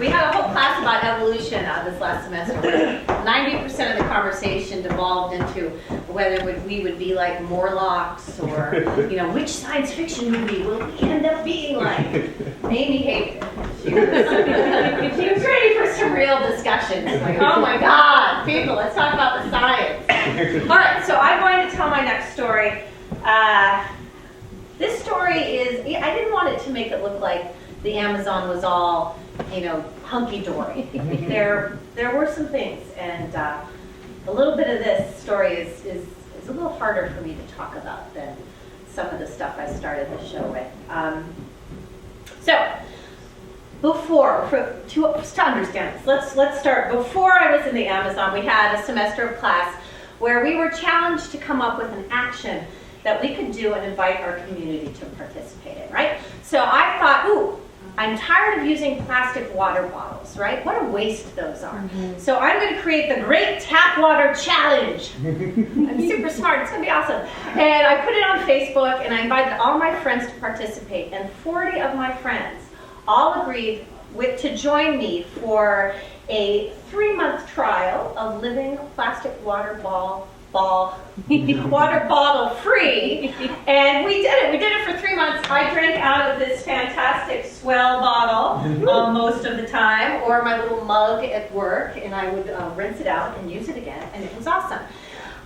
We had a whole class about evolution this last semester where 90% of the conversation devolved into whether we would be like Morlocks or, you know, which science fiction movie will we end up being like? Amy hated it. She was ready for some real discussions. Like, oh my God, people, let's talk about the science. All right, so I'm going to tell my next story. This story is, I didn't want it to make it look like the Amazon was all, you know, hunky-dory. There were some things, and a little bit of this story is a little harder for me to talk about than some of the stuff I started the show with. To understand this, let's start. Before I was in the Amazon, we had a semester of class where we were challenged to come up with an action that we could do and invite our community to participate in, right? So I thought, ooh, I'm tired of using plastic water bottles, right? What a waste those are. Mm-hmm. So I'm going to create the Great Tap Water Challenge. I'm super smart. It's going to be awesome. And I put it on Facebook, and I invited all my friends to participate. And 40 of my friends all agreed to join me for a 3-month trial of living plastic water bottle free, and we did it. We did it for 3 months. I drank out of this fantastic Swell bottle most of the time, or my little mug at work, and I would rinse it out and use it again, and it was awesome.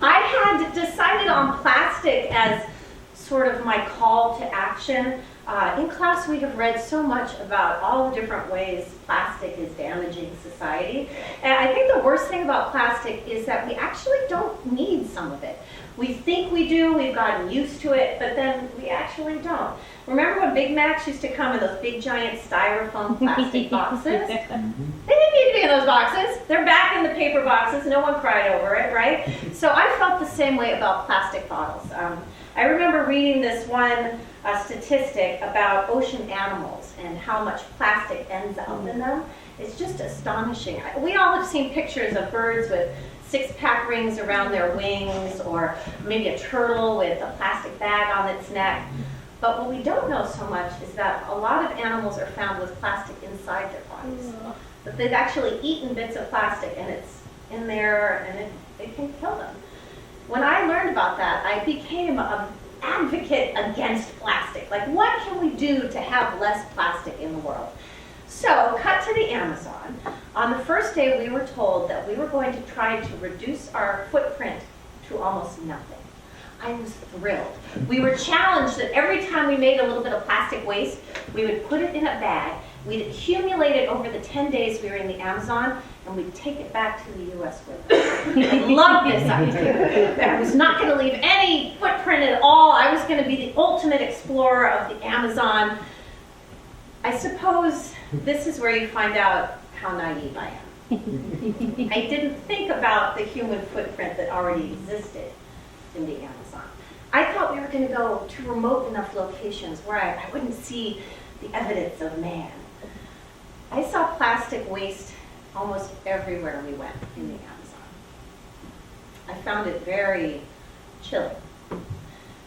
I had decided on plastic as sort of my call to action. In class, we have read so much about all the different ways plastic is damaging society. And I think the worst thing about plastic is that we actually don't need some of it. We think we do, we've gotten used to it, but then we actually don't. Remember when Big Macs used to come in those big giant styrofoam plastic boxes? They didn't need to be in those boxes. They're back in the paper boxes. No one cried over it, right? So I felt the same way about plastic bottles. I remember reading this one statistic about ocean animals and how much plastic ends up in them. It's just astonishing. We all have seen pictures of birds with 6-pack rings around their wings, or maybe a turtle with a plastic bag on its neck. But what we don't know so much is that a lot of animals are found with plastic inside their bodies. That they've actually eaten bits of plastic and it's in there and it can kill them. When I learned about that, I became an advocate against plastic. Like, what can we do to have less plastic in the world? So, cut to the Amazon. On the first day, we were told that we were going to try to reduce our footprint to almost nothing. I was thrilled. We were challenged that every time we made a little bit of plastic waste, we would put it in a bag, we'd accumulate it over the 10 days we were in the Amazon, and we'd take it back to the U.S. with us. I loved this idea. I was not going to leave any footprint at all. I was going to be the ultimate explorer of the Amazon. I suppose this is where you find out how naive I am. I didn't think about the human footprint that already existed in the Amazon. I thought we were going to go to remote enough locations where I wouldn't see the evidence of man. I saw plastic waste almost everywhere we went in the Amazon. I found it very chilling.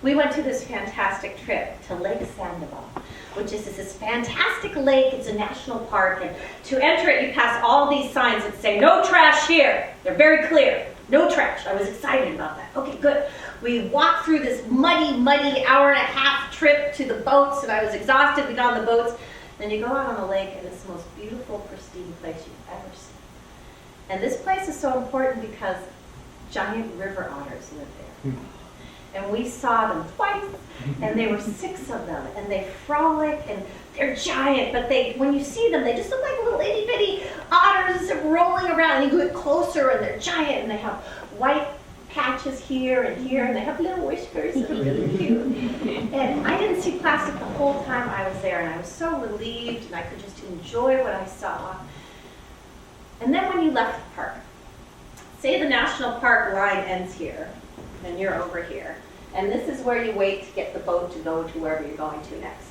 We went to this fantastic trip to Lake Sandoval, which is this fantastic lake. It's a national park, and to enter it, you pass all these signs that say, "No trash here." They're very clear. No trash. I was excited about that. Okay, good. We walked through this muddy hour-and-a-half trip to the boats, and I was exhausted. We got on the boats. Then you go out on the lake, and it's the most beautiful, pristine place you've ever seen. And this place is so important because giant river otters live there. And we saw them twice, and there were 6 of them, and they frolic, and they're giant, but when you see them, they just look like little itty-bitty otters rolling around, and you get closer, and they're giant, and they have white patches here, and they have little whiskers, and they're really cute. And I didn't see plastic the whole time I was there, and I was so relieved, and I could just enjoy what I saw. And then when you left the park, say the national park line ends here, and you're over here, and this is where you wait to get the boat to go to wherever you're going to next.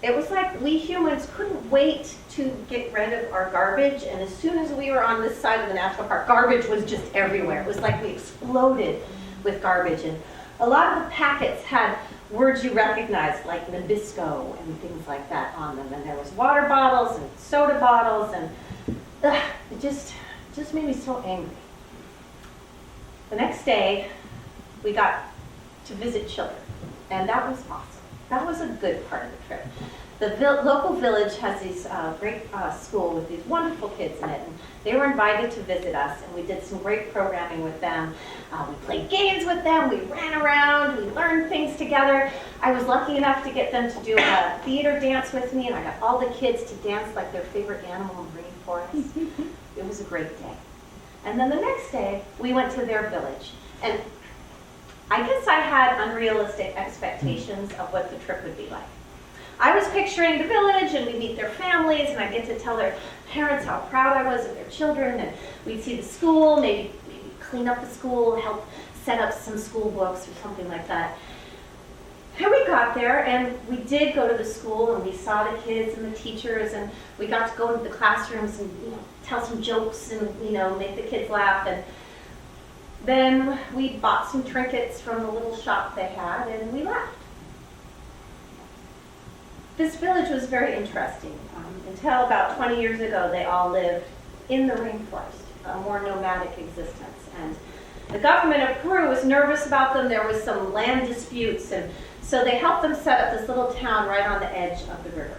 It was like we humans couldn't wait to get rid of our garbage, and as soon as we were on this side of the national park, garbage was just everywhere. It was like we exploded with garbage, and a lot of the packets had words you recognize, like Nabisco and things like that on them. And there was water bottles and soda bottles, and it just made me so angry. The next day, we got to visit children, and that was awesome. That was a good part of the trip. The local village has these great school with these wonderful kids in it, and they were invited to visit us, and we did some great programming with them. We played games with them, we ran around, we learned things together. I was lucky enough to get them to do a theater dance with me, and I got all the kids to dance like their favorite animal in the rainforest. It was a great day. And then the next day, we went to their village, and I guess I had unrealistic expectations of what the trip would be like. I was picturing the village, and we'd meet their families, and I'd get to tell their parents how proud I was of their children, and we'd see the school, maybe clean up the school, help set up some school books or something like that. And we got there, and we did go to the school, and we saw the kids and the teachers, and we got to go into the classrooms and tell some jokes and make the kids laugh. And then we bought some trinkets from the little shop they had, and we left. This village was very interesting. Until about 20 years ago, they all lived in the rainforest, a more nomadic existence. And the government of Peru was nervous about them. There was some land disputes, and so they helped them set up this little town right on the edge of the river.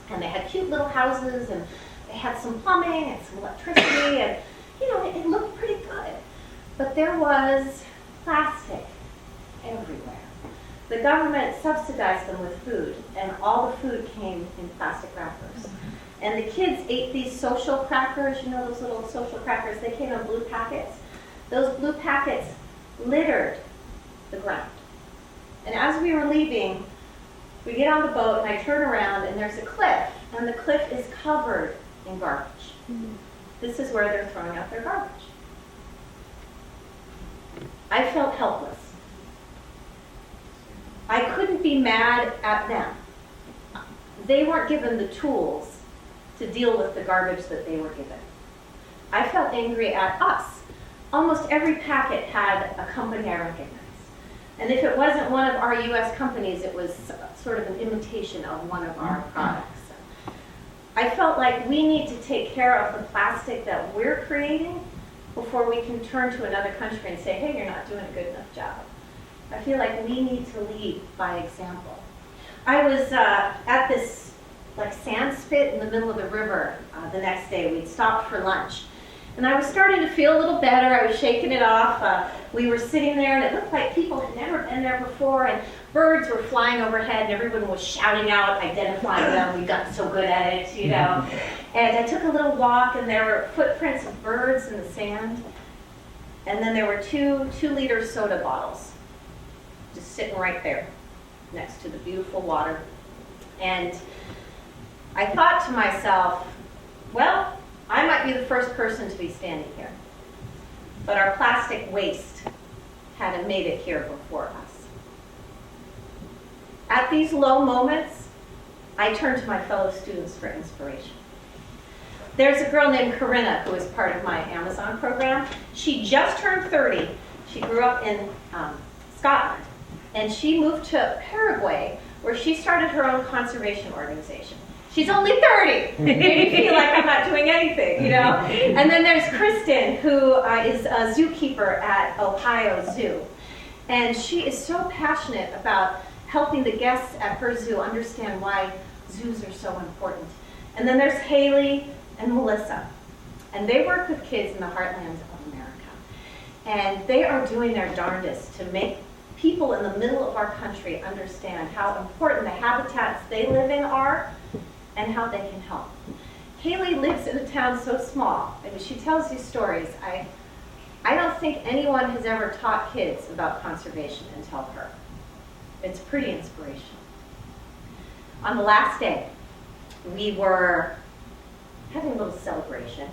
And they had cute little houses, and they had some plumbing and some electricity, and it looked pretty good. But there was plastic everywhere. The government subsidized them with food, and all the food came in plastic wrappers. And the kids ate these social crackers, those little social crackers, they came in blue packets. Those blue packets littered the ground. And as we were leaving, we get on the boat, and I turn around, and there's a cliff, and the cliff is covered in garbage. This is where they're throwing out their garbage. I felt helpless. I couldn't be mad at them. They weren't given the tools to deal with the garbage that they were given. I felt angry at us. Almost every packet had a company I recognized. And if it wasn't one of our U.S. companies, it was sort of an imitation of one of our products. I felt like we need to take care of the plastic that we're creating before we can turn to another country and say, hey, you're not doing a good enough job. I feel like we need to lead by example. I was at this sand spit in the middle of the river the next day. We'd stopped for lunch. And I was starting to feel a little better. I was shaking it off. We were sitting there, and it looked like people had never been there before, and birds were flying overhead, and everyone was shouting out, identifying them. We got so good at it, And I took a little walk, and there were footprints of birds in the sand. And then there were two 2-liter soda bottles just sitting right there next to the beautiful water. And I thought to myself, well, I might be the first person to be standing here, but our plastic waste hadn't made it here before us. At these low moments, I turn to my fellow students for inspiration. There's a girl named Corinna who is part of my Amazon program. She just turned 30. She grew up in Scotland, and she moved to Paraguay, where she started her own conservation organization. She's only 30. Made me feel like I'm not doing anything, And then there's Kristen, who is a zookeeper at Ohio Zoo. And she is so passionate about helping the guests at her zoo understand why zoos are so important. And then there's Haley and Melissa. And they work with kids in the heartland of America. And they are doing their darndest to make people in the middle of our country understand how important the habitats they live in are and how they can help. Haley lives in a town so small. I mean, she tells these stories. I don't think anyone has ever taught kids about conservation until her. It's pretty inspirational. On the last day, we were having a little celebration.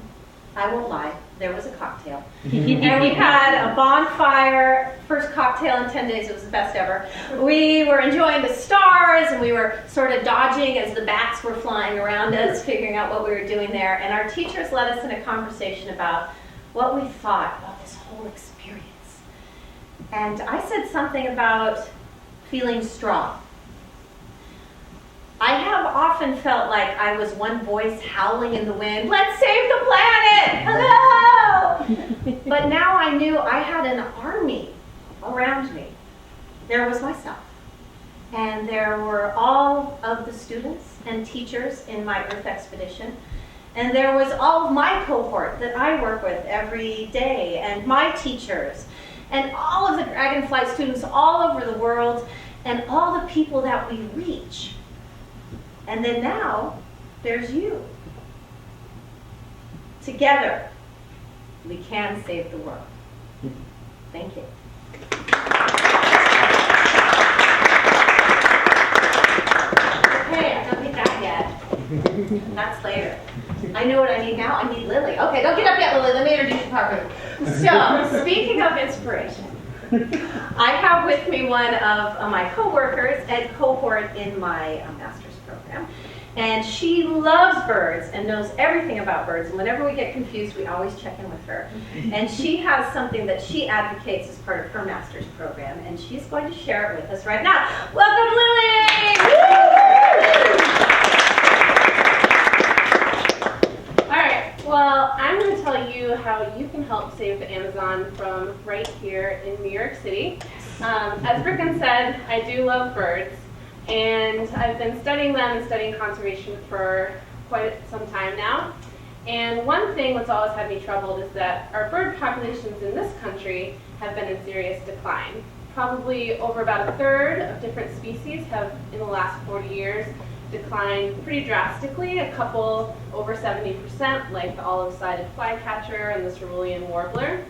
I won't lie, there was a cocktail. And we had a bonfire, first cocktail in 10 days, it was the best ever. We were enjoying the stars, and we were sort of dodging as the bats were flying around us, figuring out what we were doing there. And our teachers led us in a conversation about what we thought about this whole experience. And I said something about feeling strong. I have often felt like I was one voice howling in the wind, let's save the planet, hello! But now I knew I had an army around me. There was myself, and there were all of the students and teachers in my Earth expedition, and there was all of my cohort that I work with every day, and my teachers, and all of the Dragonfly students all over the world, and all the people that we reach. And then now, there's you. Together, we can save the world. Thank you. Okay, I don't need that yet. That's later. I know what I need now. I need Lily. Okay, don't get up yet, Lily. Let me introduce you properly. So, speaking of inspiration, I have with me one of my coworkers and cohort in my master's program. And she loves birds and knows everything about birds. And whenever we get confused, we always check in with her. And she has something that she advocates as part of her master's program. And she's going to share it with us right now. Welcome, Lily! All right, well, I'm going to tell you how you can help save the Amazon from right here in New York City. As Bricken said, I do love birds. And I've been studying them and studying conservation for quite some time now. And one thing that's always had me troubled is that our bird populations in this country have been in serious decline. Probably over about a third of different species have, in the last 40 years, declined pretty drastically. A couple over 70%, like the olive-sided flycatcher and the cerulean warbler.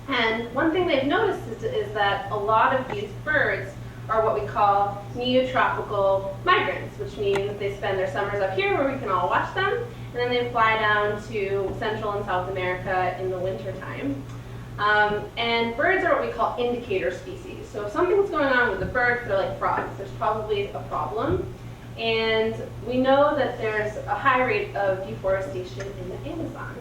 And one thing they've noticed is that a lot of these birds are what we call neotropical migrants, which means they spend their summers up here where we can all watch them, and then they fly down to Central and South America in the wintertime. And birds are what we call indicator species. So if something's going on with the birds, they're like frogs. There's probably a problem. And we know that there's a high rate of deforestation in the Amazon.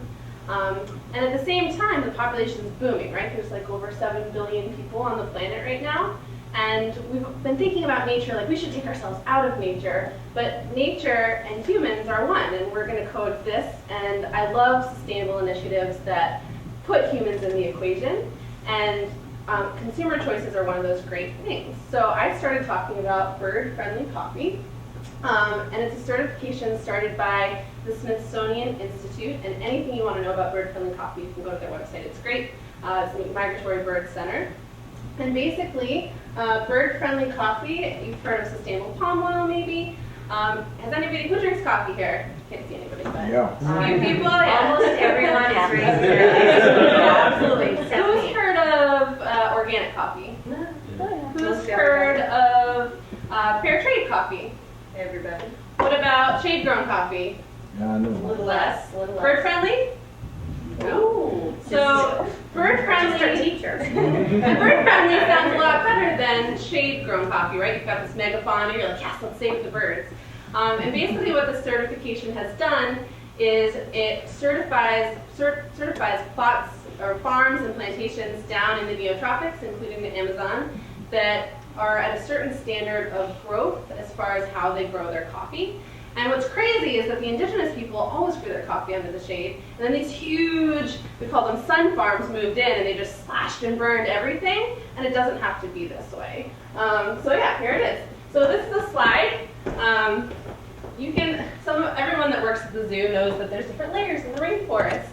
And at the same time, the population's booming, right? There's like over 7 billion people on the planet right now. And we've been thinking about nature, like we should take ourselves out of nature, but nature and humans are one, and we're going to coexist. And I love sustainable initiatives that put humans in the equation, and consumer choices are one of those great things. So I started talking about bird-friendly coffee, and it's a certification started by the Smithsonian Institute, and anything you want to know about bird-friendly coffee, you can go to their website. It's great. It's the Migratory Bird Center. And basically, bird-friendly coffee, you've heard of sustainable palm oil maybe. Has anybody, who drinks coffee here? Can't see anybody, but Yeah. a few people, yeah. Almost everyone is raising their hand. Absolutely. Who's heard of organic coffee? Who's Most heard of fair trade coffee? Everybody. What about shade-grown coffee? Yeah, I know. A little less. A little less. Bird-friendly? Ooh. So, Just bird-friendly. our teacher. And bird-friendly sounds a lot better than shade-grown coffee, right? You've got this megafauna, you're like, yes, let's save the birds. And basically what the certification has done is it certifies plots or farms and plantations down in the neotropics, including the Amazon, that are at a certain standard of growth as far as how they grow their coffee. And what's crazy is that the indigenous people always grew their coffee under the shade, and then these huge, we call them sun farms, moved in, and they just slashed and burned everything, and it doesn't have to be this way. So yeah, here it is. So this is a slide. Everyone that works at the zoo knows that there's different layers in the rainforest.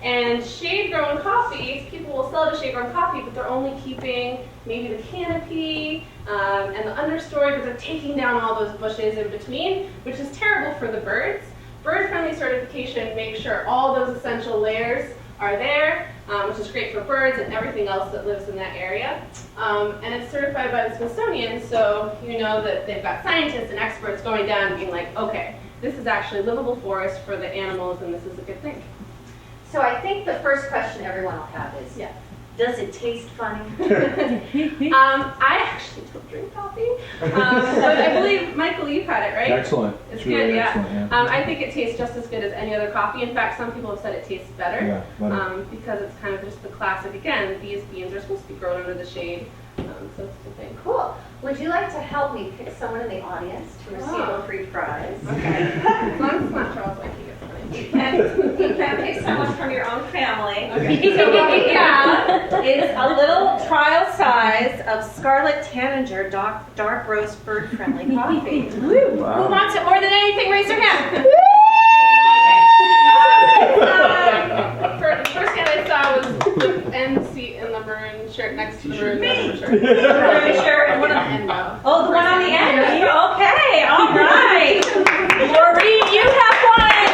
And shade-grown coffee, people will sell it as shade-grown coffee, but they're only keeping maybe the canopy and the understory, but they're taking down all those bushes in between, which is terrible for the birds. Bird-friendly certification makes sure all those essential layers are there, which is great for birds and everything else that lives in that area. And it's certified by the Smithsonian, so you know that they've got scientists and experts going down and being like, okay, this is actually livable forest for the animals, and this is a good thing. So I think the first question everyone will have is, Yeah. does it taste funny? I actually don't drink coffee, but I believe, Michael, you've had it, right? Excellent. It's really good, yeah. excellent, yeah. I think it tastes just as good as any other coffee. In fact, some people have said it tastes better, Yeah, because it's kind of just the classic, again, these beans are supposed to be grown under the shade, so it's the thing. Cool. Would you like to help me pick someone in the audience to receive a free prize? Okay. As long as it's not Charles, like he gets money. You can pick someone from your own family. Okay. So what we have is a little trial size of Scarlet Tanager dark roast bird friendly coffee. Who wants it more than anything? Raise your hand. First hand I saw was the end seat in the maroon shirt next to the maroon shirt. Maroon shirt and One one on the end though. Oh, the one on the end? Okay, all right. Maureen, you have one.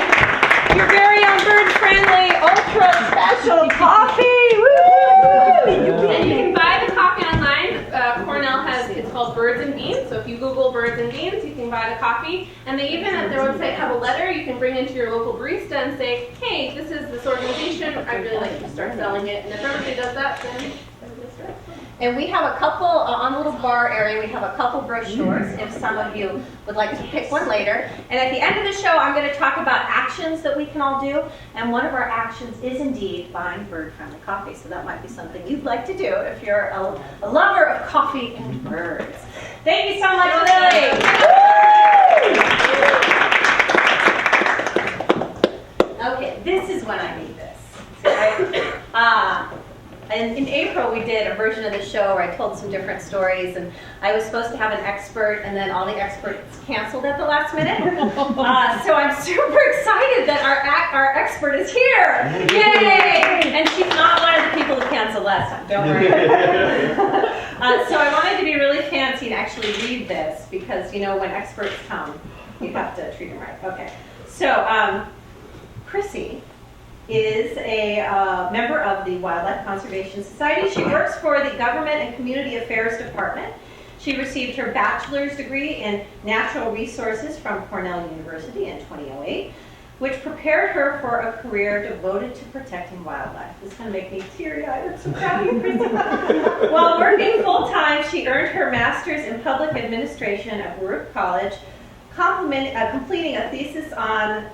Your very own bird-friendly, ultra-special coffee. Woo! And you can buy the coffee online. Cornell has, it's called Birds and Beans. So if you Google Birds and Beans, you can buy the coffee. And they even at their website have a letter you can bring into your local barista and say, hey, this is this organization. I'd really like to start selling it. And if everybody does that, then everybody starts. And we have a couple, on the little bar area, we have a couple brochures if some of you would like to pick one later. And at the end of the show, I'm going to talk about actions that we can all do. And one of our actions is indeed buying bird-friendly coffee. So that might be something you'd like to do if you're a lover of coffee and birds. Thank you so much, Lily. Okay, this is when I need this. And in April, we did a version of the show where I told some different stories, and I was supposed to have an expert, and then all the experts canceled at the last minute. So I'm super excited that our expert is here. Yay! And she's not one of the people who canceled last time, don't worry. So I wanted to be really fancy and actually read this, because, you know, when experts come, you have to treat them right. Okay. So, Chrissy is a member of the Wildlife Conservation Society. She works for the Government and Community Affairs Department. She received her bachelor's degree in natural resources from Cornell University in 2008, which prepared her for a career devoted to protecting wildlife. This is going to make me teary-eyed. I'm so proud of you, Chrissy. While working full-time, she earned her master's in public administration at Warwick College, completing a thesis on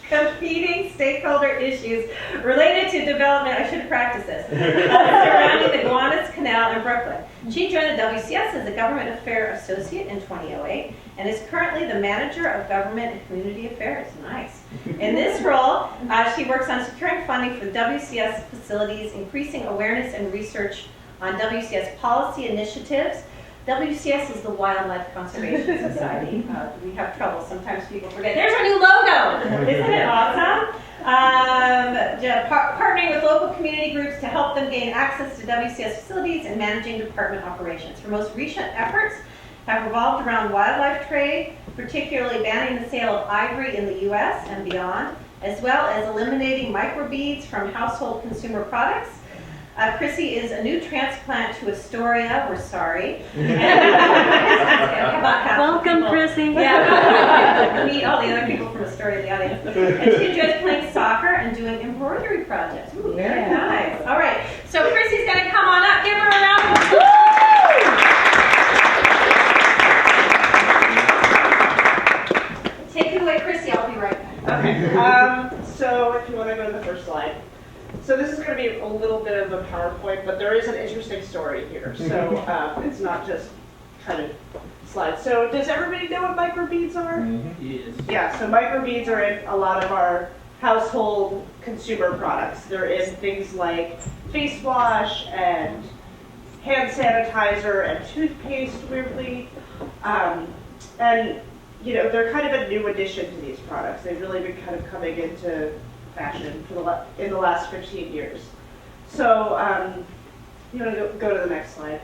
competing stakeholder issues related to development, I should have practiced this, surrounding the Gowanus Canal in Brooklyn. She joined the WCS as a Government Affairs Associate in 2008 and is currently the Manager of Government and Community Affairs. Nice. In this role, she works on securing funding for WCS facilities, increasing awareness and research on WCS policy initiatives. WCS is the Wildlife Conservation Society. We have trouble. Sometimes people forget. There's our new logo. Isn't it awesome? Partnering with local community groups to help them gain access to WCS facilities and managing department operations. Her most recent efforts have revolved around wildlife trade, particularly banning the sale of ivory in the U.S. and beyond, as well as eliminating microbeads from household consumer products. Chrissy is a new transplant to Astoria. We're sorry. Welcome, Chrissy. Yeah, meet all the other people from Astoria in the audience. And she enjoys playing soccer and doing embroidery projects. Ooh, very nice. All right, so Chrissy's going to come on up. Give her a round of applause. Take it away, Chrissy. I'll be right back. Okay. So if you want to go to the first slide. So this is going to be a little bit of a PowerPoint, but there is an interesting story here. So it's not just kind of slides. So does everybody know what microbeads are? Yes. Yeah, so microbeads are in a lot of our household consumer products. They're in things like face wash and hand sanitizer and toothpaste, weirdly. And, you know, they're kind of a new addition to these products. They've really been kind of coming into fashion for in the last 15 years. So you want to go to the next slide.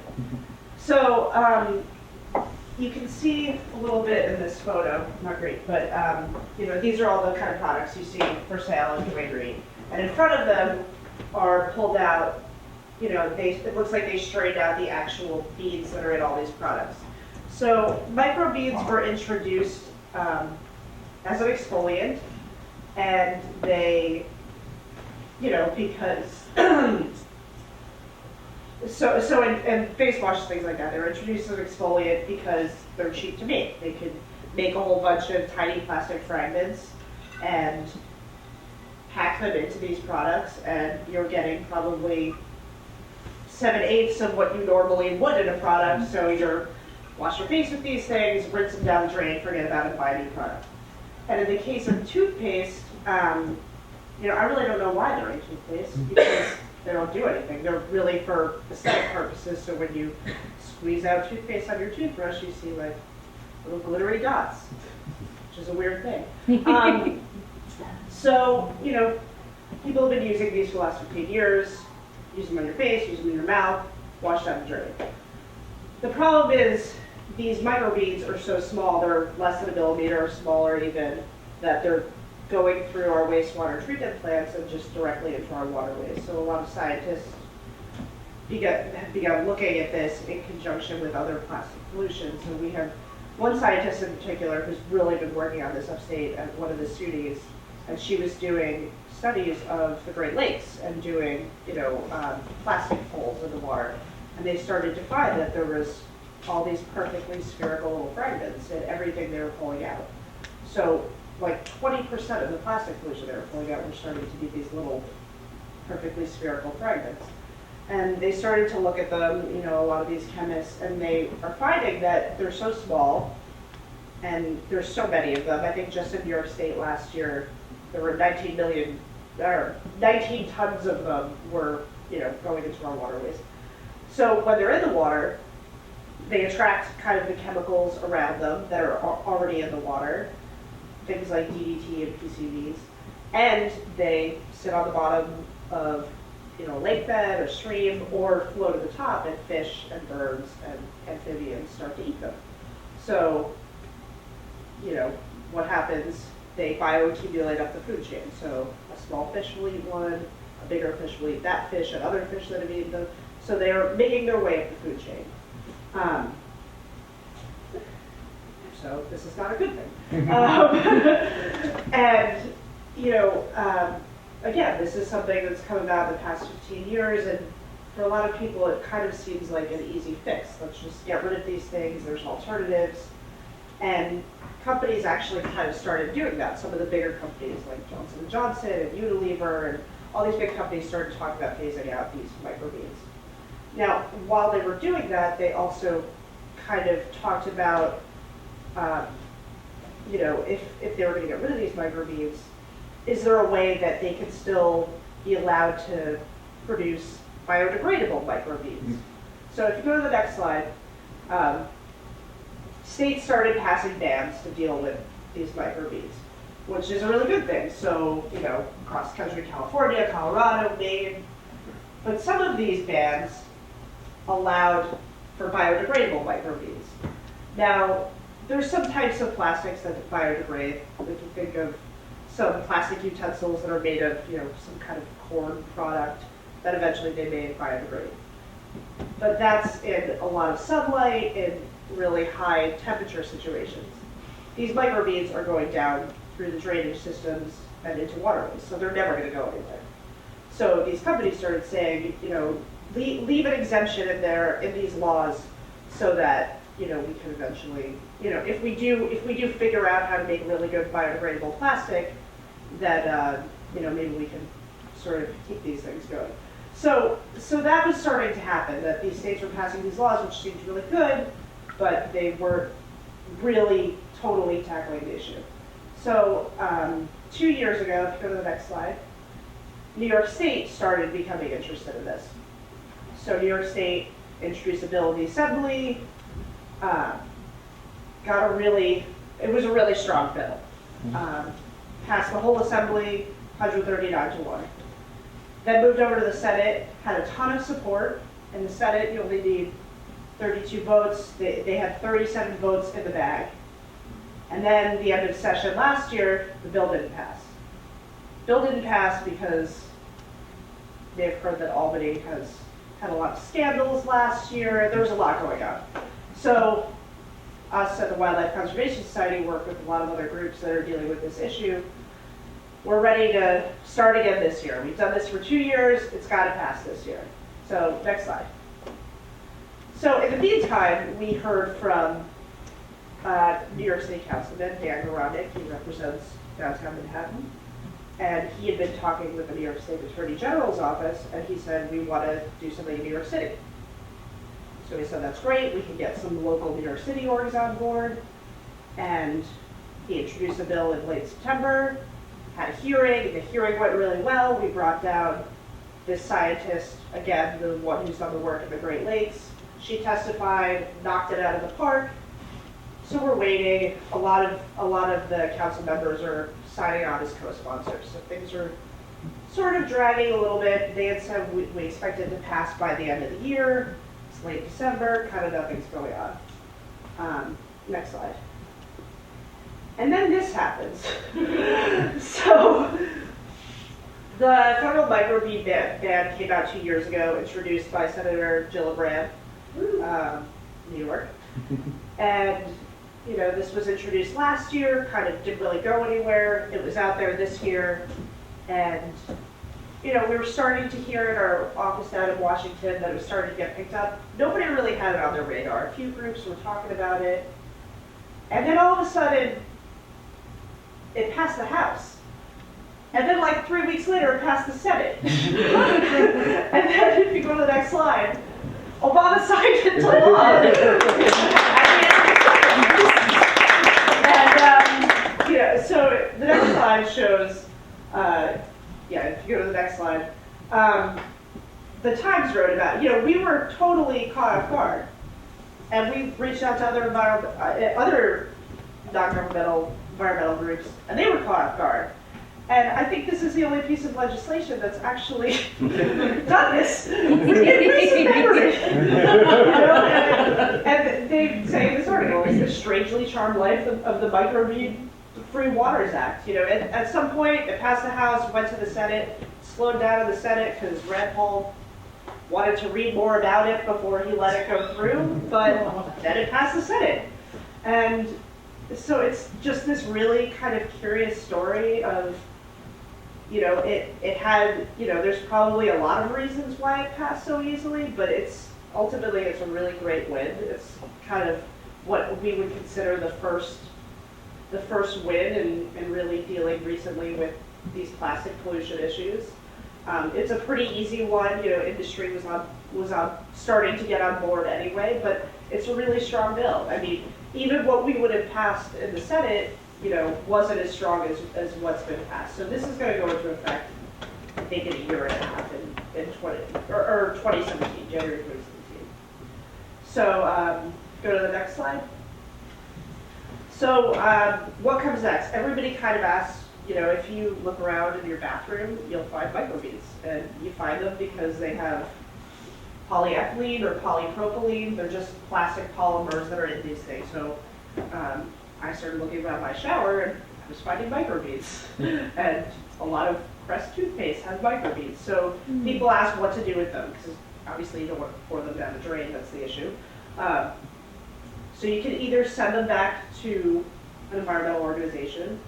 So you can see a little bit in this photo, not great, but you know, these are all the kind of products you see for sale in Green. And in front of them are pulled out, you know, it looks like they straightened out the actual beads that are in all these products. So microbeads were introduced as an exfoliant, and they, you know, because so in face wash, things like that, they were introduced as an exfoliant because they're cheap to make. They could make a whole bunch of tiny plastic fragments and pack them into these products, and you're getting probably 7/8 of what you normally would in a product. So you're wash your face with these things, rinse them down the drain, forget about it, and buy a new product. And in the case of toothpaste, you know, I really don't know why they're in toothpaste because they don't do anything. They're really for aesthetic purposes. So when you squeeze out toothpaste on your toothbrush, you see like little glittery dots, which is a weird thing. So, you know, people have been using these for the last 15 years. Use them on your face, use them in your mouth, wash down the drain. The problem is these microbeads are so small, they're less than a millimeter or smaller even, that they're going through our wastewater treatment plants and just directly into our waterways. So a lot of scientists have begun looking at this in conjunction with other plastic pollution. So we have one scientist in particular who's really been working on this upstate at one of the SUNYs, and she was doing studies of the Great Lakes and doing, you know, plastic holes in the water. And they started to find that there was all these perfectly spherical little fragments in everything they were pulling out. So like 20% of the plastic pollution they were pulling out were starting to be these little perfectly spherical fragments. And they started to look at them, you know, a lot of these chemists, and they are finding that they're so small and there's so many of them. I think just in New York State last year, there were 19 tons of them were, you know, going into our waterways. So when they're in the water, they attract kind of the chemicals around them that are already in the water, things like DDT and PCBs, and they sit on the bottom of, you know, a lake bed or stream, or float at the top, and fish and birds and amphibians start to eat them. So, you know, what happens? They bioaccumulate up the food chain. So a small fish will eat one, a bigger fish will eat that fish, and other fish that have eaten them. So they are making their way up the food chain. So this is not a good thing. And, you know, again, this is something that's come about in the past 15 years, and for a lot of people it kind of seems like an easy fix. Let's just get rid of these things, there's alternatives. And companies actually kind of started doing that. Some of the bigger companies like Johnson & Johnson and Unilever and all these big companies started talking about phasing out these microbeads. Now, while they were doing that, they also kind of talked about, you know, if they were going to get rid of these microbeads, is there a way that they could still be allowed to produce biodegradable microbeads? So if you go to the next slide, states started passing bans to deal with these microbeads, which is a really good thing. So, you know, across the country, California, Colorado, Maine, but some of these bans allowed for biodegradable microbeads. Now, there's some types of plastics that biodegrade. We can think of some plastic utensils that are made of, you know, some kind of corn product that eventually they may biodegrade. But that's in a lot of sunlight, in really high temperature situations. These microbeads are going down through the drainage systems and into waterways, so they're never going to go anywhere. So these companies started saying, you know, leave an exemption in there in these laws so that, you know, we can eventually, you know, if we do figure out how to make really good biodegradable plastic, that you know, maybe we can sort of keep these things going. So that was starting to happen, that these states were passing these laws, which seemed really good, but they weren't really totally tackling the issue. So 2 years ago, if you go to the next slide, New York State started becoming interested in this. So New York State introduced a bill in the assembly, it was a really strong bill. Passed the whole assembly, 139-1. Then moved over to the Senate, had a ton of support. In the Senate, you only need 32 votes. They had 37 votes in the bag. And then the end of session last year, the bill didn't pass. Bill didn't pass because they've heard that Albany has had a lot of scandals last year. There was a lot going on. So us at the Wildlife Conservation Society work with a lot of other groups that are dealing with this issue. We're ready to start again this year. We've done this for 2 years. It's got to pass this year. So next slide. So in the meantime, we heard from New York City Councilman Dan Garodnick. He represents downtown Manhattan. And he had been talking with the New York State Attorney General's office, and he said, we want to do something in New York City. So we said, that's great, we can get some local New York City orgs on board. And he introduced the bill in late September, had a hearing, the hearing went really well. We brought down this scientist, again, the one who's done the work in the Great Lakes. She testified, knocked it out of the park. So we're waiting. A lot of the council members are signing on as co-sponsors. So things are sort of dragging a little bit. They had said we expect it to pass by the end of the year. It's late December, kind of nothing's going on. Next slide. And then this happens. So the federal microbead ban came out 2 years ago, introduced by Senator Gillibrand, New York. And you know, this was introduced last year, kind of didn't really go anywhere. It was out there this year. And, you know, we were starting to hear in our office down in Washington that it was starting to get picked up. Nobody really had it on their radar. A few groups were talking about it. And then all of a sudden, it passed the House. And then like 3 weeks later, it passed the Senate. And then if you go to the next slide, Obama signed it into law. And, you know, so the next slide shows, if you go to the next slide, the Times wrote about it. You know, we were totally caught off guard. And we reached out to other non-governmental environmental groups, and they were caught off guard. And I think this is the only piece of legislation that's actually done this. And they say in this article, it's the strangely charmed life of the Microbead Free Waters Act. You know, at some point, it passed the House, went to the Senate, slowed down in the Senate because Rand Paul wanted to read more about it before he let it go through, but then it passed the Senate. And so it's just this really kind of curious story of, you know, it had, you know, there's probably a lot of reasons why it passed so easily, but ultimately it's a really great win. It's kind of what we would consider the first win in really dealing recently with these plastic pollution issues. It's a pretty easy one. You know, industry was starting to get on board anyway, but it's a really strong bill. I mean, even what we would have passed in the Senate, you know, wasn't as strong as what's been passed. So this is going to go into effect, I think, in a year and a half in 2017, January 2017. So go to the next slide. So what comes next? Everybody kind of asks, you know, if you look around in your bathroom, you'll find microbeads. And you find them because they have polyethylene or polypropylene. They're just plastic polymers that are in these things. So I started looking around my shower and I was finding microbeads. And a lot of Crest toothpaste has microbeads. So people ask what to do with them, because obviously you don't want to pour them down the drain, that's the issue. So you can either send them back to an environmental organization.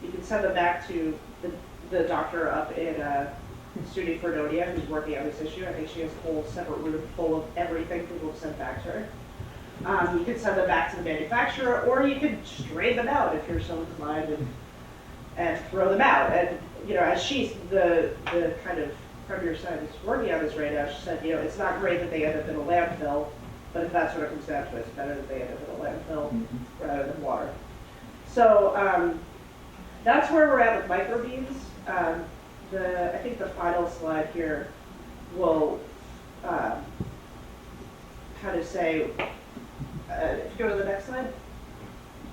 You can send them back to the doctor up in SUNY Fredonia who's working on this issue. I think she has a whole separate room full of everything people have sent back to her. You can send them back to the manufacturer, or you can strain them out if you're so inclined and throw them out. And you know, as the kind of premier scientist working on this right now, she said, you know, it's not great that they end up in a landfill, but if that's what it comes down to, it's better that they end up in a landfill rather than water. So that's where we're at with microbeads. I think the final slide here will kind of say, if you go to the next slide,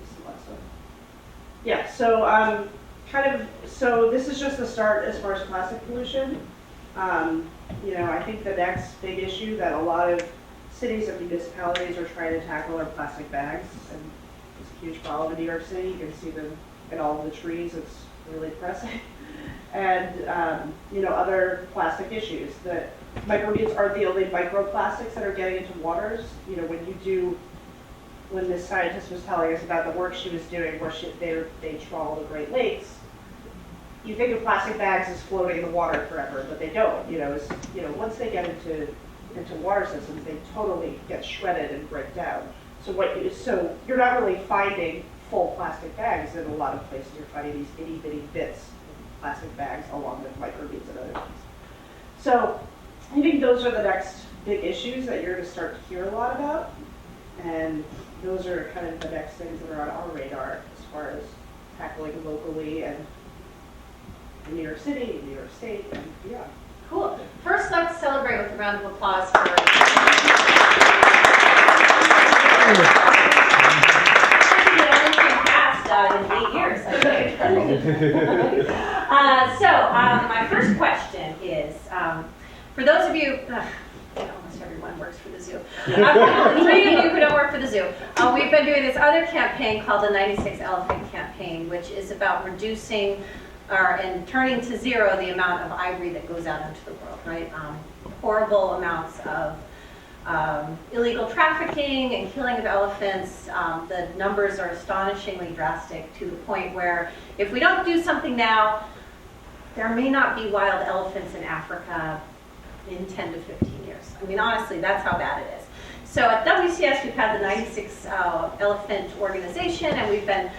just the last one. Yeah, so so this is just the start as far as plastic pollution. You know, I think the next big issue that a lot of cities and municipalities are trying to tackle are plastic bags, and it's a huge problem in New York City. You can see them in all of the trees. It's really depressing. And you know, other plastic issues. That microbeads aren't the only microplastics that are getting into waters. You know, when this scientist was telling us about the work she was doing, where they trawl the Great Lakes, you think of plastic bags as floating in the water forever, but they don't. You know, once they get into water systems, they totally get shredded and break down. So you're not really finding full plastic bags in a lot of places. You're finding these itty bitty bits plastic bags along with microbeads and other things. So I think those are the next big issues that you're going to start to hear a lot about. And those are kind of the next things that are on our radar as far as tackling locally and in New York City, New York State, and beyond. Cool. First, let's celebrate with a round of applause for. It only came past in 8 years, I think. My first question is, for those of you, almost everyone works for the zoo. For the 3 of you who don't work for the zoo, we've been doing this other campaign called the 96 Elephant Campaign, which is about reducing and turning to zero the amount of ivory that goes out into the world, right? Horrible amounts of illegal trafficking and killing of elephants. The numbers are astonishingly drastic to the point where if we don't do something now, there may not be wild elephants in Africa in 10 to 15 years. I mean, honestly, that's how bad it is. So at WCS, we've had the 96 Elephant Organization, and we've been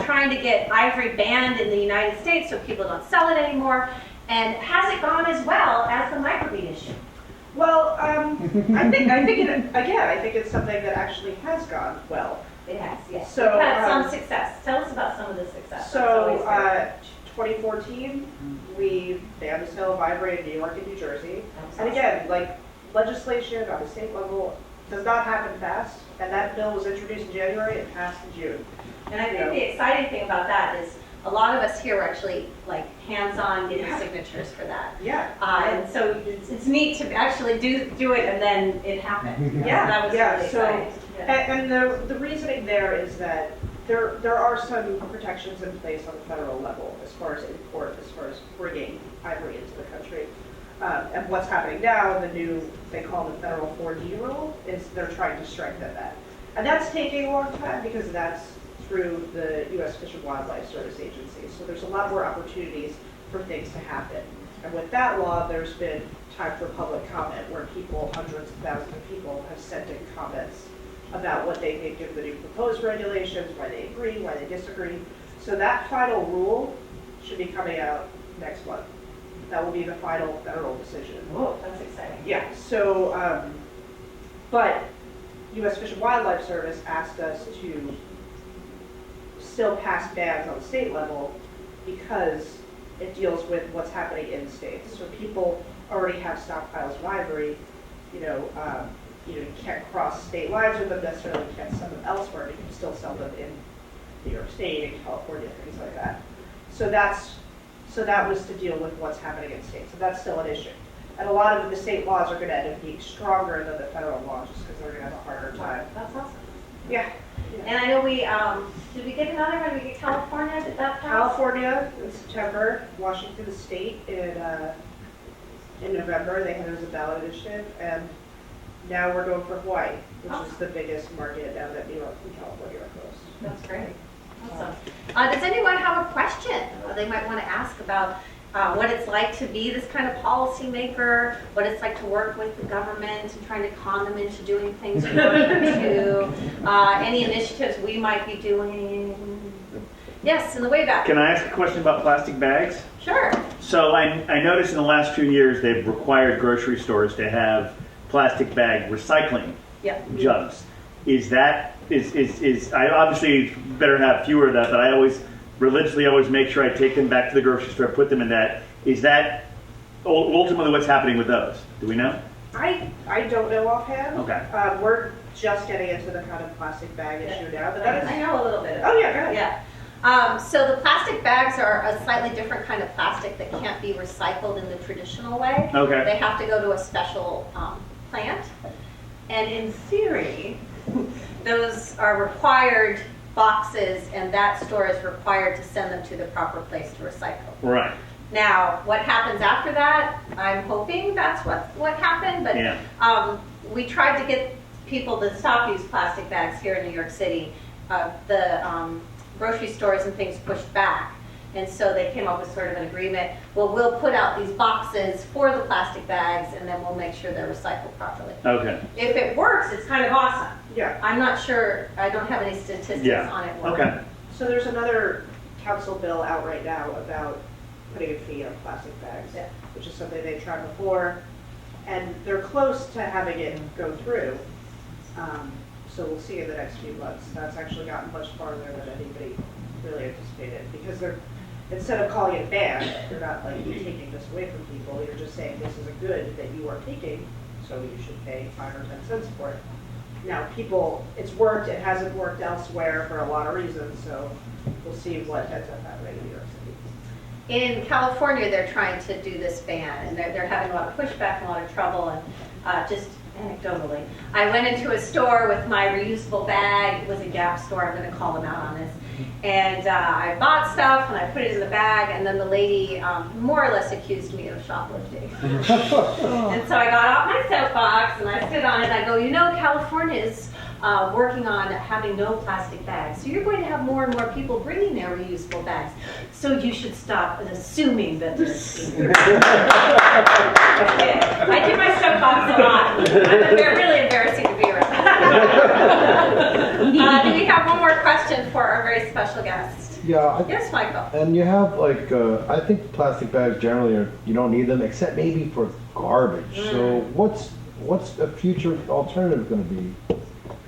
trying to get ivory banned in the United States so people don't sell it anymore. And has it gone as well as the microbead issue? Well, I think it's something that actually has gone well. It has, yes. So, We've had some success. Tell us about some of the success. So, 2014, we banned the sale of ivory in New York and New Jersey. And again, like legislation on the state level does not happen fast. And that bill was introduced in January and passed in June. And I think the exciting thing about that is a lot of us here were actually like hands-on getting signatures for that. Yeah. And so it's neat to actually do it and then it happened. Yeah. That was really exciting. And the reasoning there is that there are some protections in place on the federal level as far as import, as far as bringing ivory into the country. And what's happening now, the new, they call the federal 4D rule, is they're trying to strengthen that. And that's taking a long time because that's through the U.S. Fish and Wildlife Service Agency. So there's a lot more opportunities for things to happen. And with that law, there's been time for public comment where people, hundreds of thousands of people, have sent in comments about what they think of the new proposed regulations, why they agree, why they disagree. So that final rule should be coming out next month. That will be the final federal decision. Whoa, that's exciting. Yeah, so, but U.S. Fish and Wildlife Service asked us to still pass bans on the state level because it deals with what's happening in states. So people already have stockpiles of ivory, you can't cross state lines with them necessarily, you can't sell them elsewhere, but you can still sell them in New York State, in California, things like that. So that was to deal with what's happening in states. So that's still an issue. And a lot of the state laws are going to end up being stronger than the federal laws just because they're going to have a harder time. That's awesome. Yeah. And I know did we get another one? Did we get California? Did that pass? California in September, Washington State in November, there was a ballot initiative, and now we're going for Hawaii, which is the biggest market now that New York and California are closed. That's great. Awesome. Does anyone have a question they might want to ask about what it's like to be this kind of policymaker, what it's like to work with the government and trying to con them into doing things we want them to, any initiatives we might be doing? Yes, in the way back. Can I ask a question about plastic bags? Sure. So I noticed in the last few years they've required grocery stores to have plastic bag recycling jugs. I obviously better have fewer of that, but I always religiously make sure I take them back to the grocery store, put them in that. Is that ultimately what's happening with those? Do we know? I don't know offhand. Okay. We're just getting into the kind of plastic bag issue now, but that is. I know a little bit. Oh yeah, go ahead. Yeah. So the plastic bags are a slightly different kind of plastic that can't be recycled in the traditional way. Okay. They have to go to a special plant. And in theory, those are required boxes, and that store is required to send them to the proper place to recycle. Right. Now, what happens after that, I'm hoping that's what happened, but we tried to get people to stop use plastic bags here in New York City. The grocery stores and things pushed back. And so they came up with sort of an agreement. Well, we'll put out these boxes for the plastic bags, and then we'll make sure they're recycled properly. Okay. If it works, it's kind of awesome. Yeah. I'm not sure. I don't have any statistics on it. Okay. So there's another council bill out right now about putting a fee on plastic bags, Yeah. which is something they tried before, and they're close to having it go through. So we'll see in the next few months. That's actually gotten much farther than anybody really anticipated, because they're, instead of calling it banned, you're not like taking this away from people, you're just saying this is a good that you are taking, so you should pay 5 or 10 cents for it. Now, people, it's worked, it hasn't worked elsewhere for a lot of reasons, so we'll see what ends up happening in New York City. In California, they're trying to do this ban, and they're having a lot of pushback and a lot of trouble. And just anecdotally, I went into a store with my reusable bag. It was a Gap store. I'm going to call them out on this. And I bought stuff, and I put it in the bag, and then the lady more or less accused me of shoplifting. And so I got off my soapbox, and I stood on it, and I go, you know, California is working on having no plastic bags. So you're going to have more and more people bringing their reusable bags. So you should stop assuming that they're Okay. I do my soapbox a lot. They're really embarrassing to be around. Do we have one more question for our very special guest? Yeah, Yes, Michael. and you have like, I think plastic bags generally are, you don't need them except maybe for garbage. So what's a future alternative going to be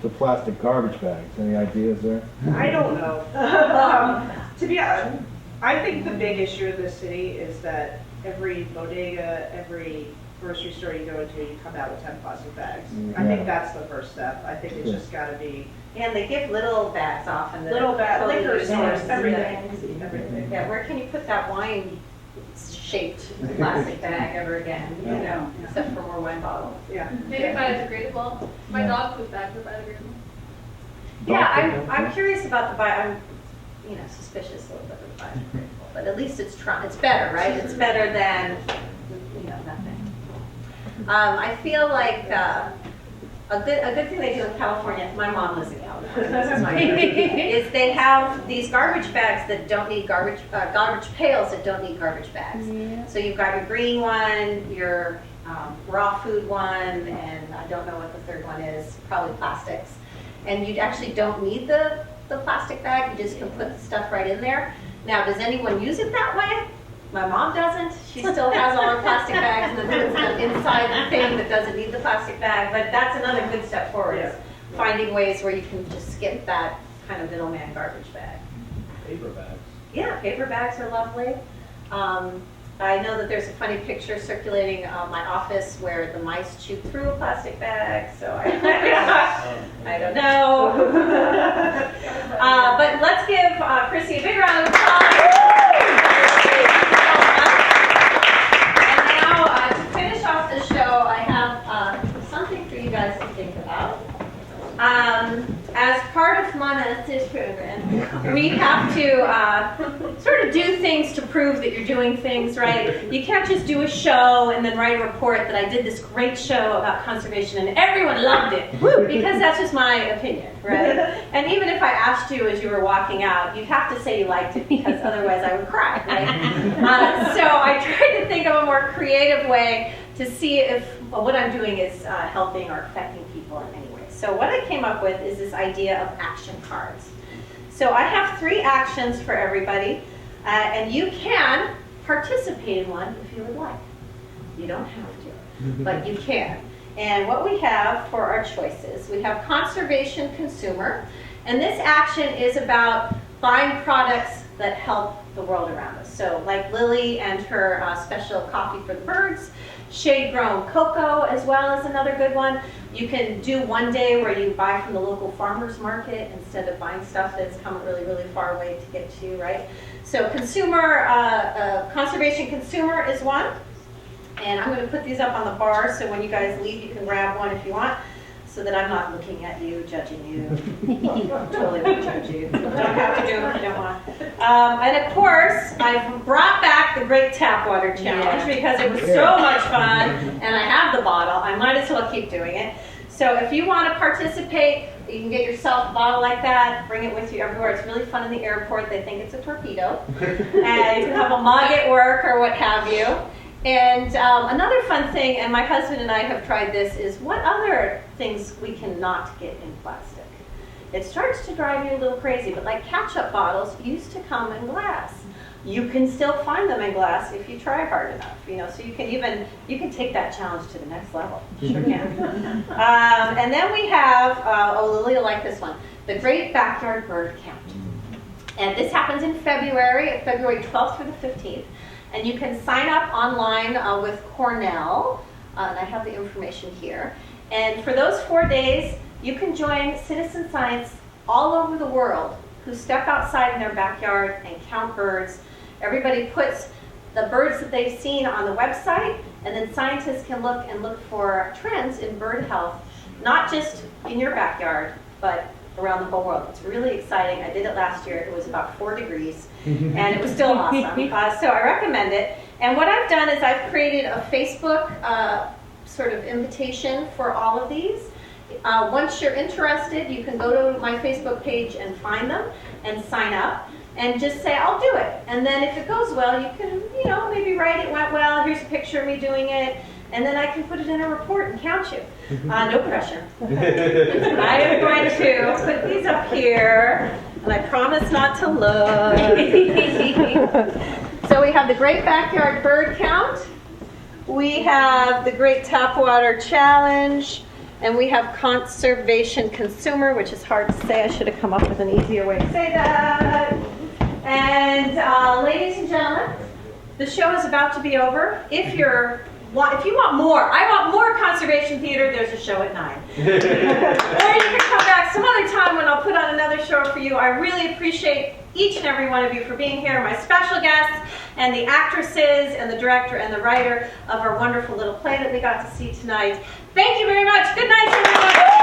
to plastic garbage bags? Any ideas there? I don't know. To be honest, I think the big issue in this city is that every bodega, every grocery store you go into, you come out with 10 plastic bags. I think that's the first step. I think it's just got to be And they give little bags off in the little bag, totally liquor used stores, ones. everything, everything. Yeah, where can you put that wine-shaped plastic bag ever again? You know, except for more wine bottles. Yeah. Maybe biodegradable. My Yeah. dog food bags are biodegradable. Yeah, I'm curious about the I'm suspicious a little bit of the biodegradable, but at least it's better, right? It's better than nothing. I feel like a good thing they do in California. My mom lives in California. This is my is they have these garbage bags that don't need garbage pails that don't need garbage bags. So you've got your green one, your raw food one, and I don't know what the third one is. Probably plastics. And you actually don't need the plastic bag. You just can put the stuff right in there. Now, does anyone use it that way? My mom doesn't. She still has all her plastic bags and then puts them inside the thing that doesn't need the plastic bag. But that's another good step forward, is finding ways where you can just skip that kind of middleman garbage bag. Paper bags. Yeah, paper bags are lovely. I know that there's a funny picture circulating my office where the mice chewed through a plastic bag, so I don't know. But let's give Chrissy a big round of applause. And now, to finish off the show, I have something for you guys to think about. As part of Mona's program, we have to sort of do things to prove that you're doing things right. You can't just do a show and then write a report that I did this great show about conservation and everyone loved it, because that's just my opinion, right? And even if I asked you as you were walking out, you'd have to say you liked it, because otherwise I would cry, right? So I tried to think of a more creative way to see if what I'm doing is helping or affecting people in any way. So what I came up with is this idea of action cards. So I have 3 actions for everybody, and you can participate in one if you would like. You don't have to, but you can. And what we have for our choices, we have conservation consumer, and this action is about buying products that help the world around us. So like Lily and her special coffee for the birds, shade-grown cocoa as well as another good one. You can do one day where you buy from the local farmer's market instead of buying stuff that's come really, really far away to get to, right? So consumer, conservation consumer is one. And I'm going to put these up on the bar, so when you guys leave, you can grab one if you want, so that I'm not looking at you, judging you. Totally won't judge you. Don't have to do it if you don't want. And of course, I've brought back the Great Tap Water Challenge because it was so much fun, and I have the bottle. I might as well keep doing it. So if you want to participate, you can get yourself a bottle like that, bring it with you everywhere. It's really fun in the airport. They think it's a torpedo. And you can have a mug at work or what have you. And another fun thing, and my husband and I have tried this, is what other things we cannot get in plastic. It starts to drive you a little crazy, but like ketchup bottles used to come in glass. you can still find them in glass if you try hard enough, you know, so you can take that challenge to the next level. Sure can. And then we have, Lily will like this one, the Great Backyard Bird Count. And this happens in February 12th through the 15th. And you can sign up online with Cornell, and I have the information here. And for those 4 days, you can join citizen science all over the world who step outside in their backyard and count birds. Everybody puts the birds that they've seen on the website, and then scientists can look for trends in bird health, not just in your backyard, but around the whole world. It's really exciting. I did it last year. It was about 4 degrees, and it was still awesome. So I recommend it. And what I've done is I've created a Facebook sort of invitation for all of these. Once you're interested, you can go to my Facebook page and find them and sign up and just say, I'll do it. And then if it goes well, you can, you know, maybe write it went well, here's a picture of me doing it, and then I can put it in a report and count you. No pressure. I am going to put these up here, and I promise not to look. So we have the Great Backyard Bird Count. We have the Great Tapwater Challenge. And we have Conservation Consumer, which is hard to say. I should have come up with an easier way to say that. And ladies and gentlemen, the show is about to be over. If you want more, I want more conservation theater, there's a show at 9. Or you can come back some other time when I'll put on another show for you. I really appreciate each and every one of you for being here, my special guests, and the actresses, and the director, and the writer of our wonderful little play that we got to see tonight. Thank you very much. Good night, everyone.